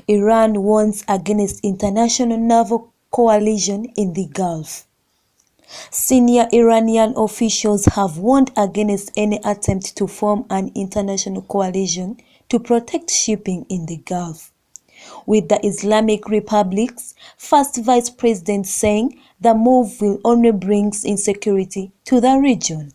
Iran warns against international naval coalition in the Gulf. Senior Iranian officials have warned against any attempt to form an international coalition to protect shipping in the Gulf, with the Islamic Republic's first vice president saying the move will only bring insecurity to the region.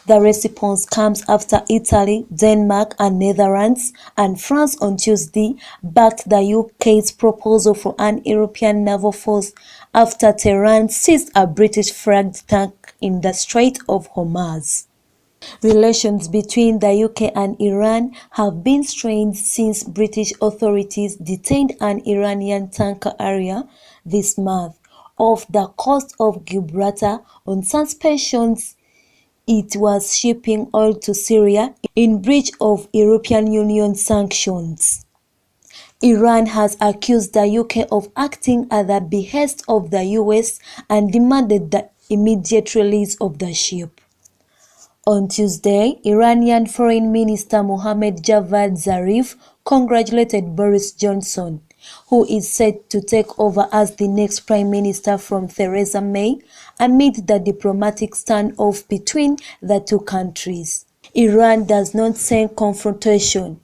The response comes after Italy, Denmark and Netherlands and France on Tuesday backed the UK's proposal for an European naval force after Tehran seized a British-flagged tank in the Strait of Hormuz. Relations between the UK and Iran have been strained since British authorities detained an Iranian tanker carrier this month off the coast of Gibraltar on suspicions it was shipping oil to Syria in breach of European Union sanctions. Iran has accused the UK of acting at the behest of the US and demanded the immediate release of the ship. On Tuesday, Iranian Foreign Minister Mohammad Javad Zarif congratulated Boris Johnson, who is set to take over as the next prime minister from Theresa May, amid the diplomatic standoff between the two countries. Iran does not seek confrontation,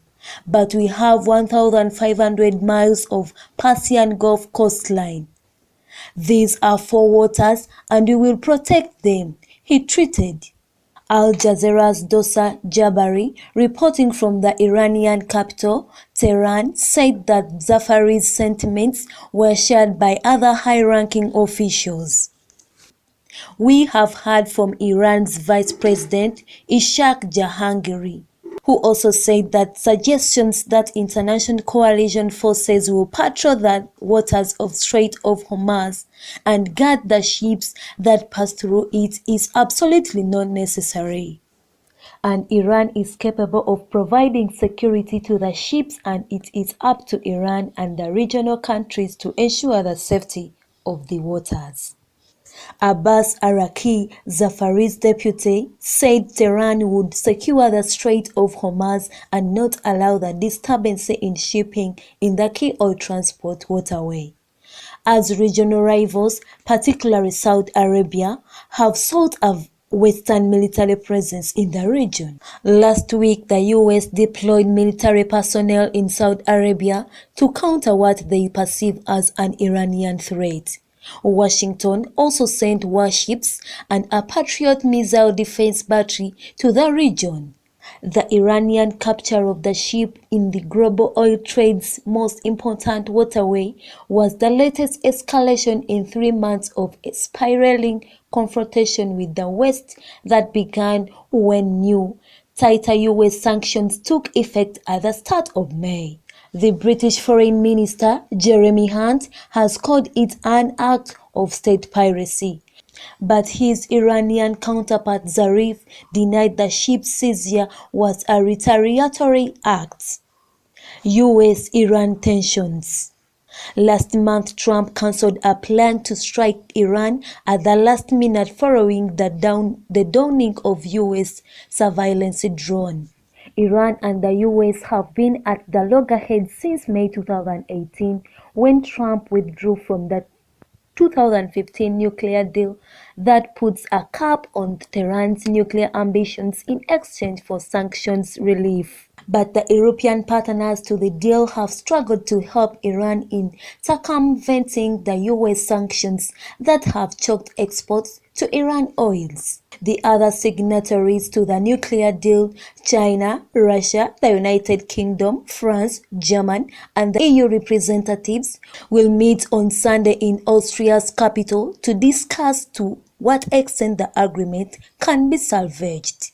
but we have 1,500 miles of Persian Gulf coastline. These are four waters and we will protect them, he tweeted. Al Jazeera's Dosa Jabari, reporting from the Iranian capital, Tehran, said that Zafari's sentiments were shared by other high-ranking officials. We have heard from Iran's Vice President Ishaq Jahangiri, who also said that suggestions that international coalition forces will patrol the waters of Strait of Hormuz and guard the ships that pass through it is absolutely not necessary. And Iran is capable of providing security to the ships, and it is up to Iran and the regional countries to ensure the safety of the waters. Abbas Araki, Zafari's deputy, said Tehran would secure the Strait of Hormuz and not allow the disturbance in shipping in the key oil transport waterway, as regional rivals, particularly Saudi Arabia, have sought a Western military presence in the region. Last week, the US deployed military personnel in Saudi Arabia to counter what they perceive as an Iranian threat. Washington also sent warships and a Patriot missile defense battery to the region. The Iranian capture of the ship in the global oil trade's most important waterway was the latest escalation in 3 months of a spiraling confrontation with the West that began when new, tighter US sanctions took effect at the start of May. The British Foreign Minister, Jeremy Hunt, has called it an act of state piracy. But his Iranian counterpart Zarif denied the ship's seizure was a retaliatory act. US-Iran tensions. Last month, Trump cancelled a plan to strike Iran at the last minute following the downing of US surveillance drone. Iran and the US have been at the loggerheads since May 2018, when Trump withdrew from the 2015 nuclear deal that puts a cap on Tehran's nuclear ambitions in exchange for sanctions relief. But the European partners to the deal have struggled to help Iran in circumventing the US sanctions that have choked exports to Iran oils. The other signatories to the nuclear deal, China, Russia, the United Kingdom, France, Germany, and the EU representatives, will meet on Sunday in Austria's capital to discuss to what extent the agreement can be salvaged.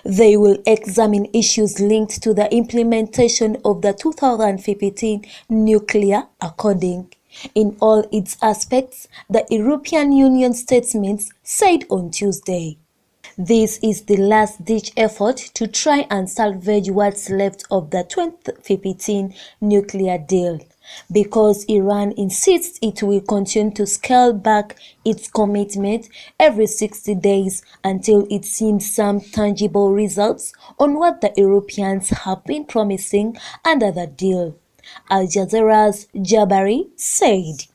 They will examine issues linked to the implementation of the 2015 nuclear accord in all its aspects, the European Union statement said on Tuesday. This is the last-ditch effort to try and salvage what's left of the 2015 nuclear deal, because Iran insists it will continue to scale back its commitment every 60 days until it sees some tangible results on what the Europeans have been promising under the deal. Al Jazeera's Jabari said.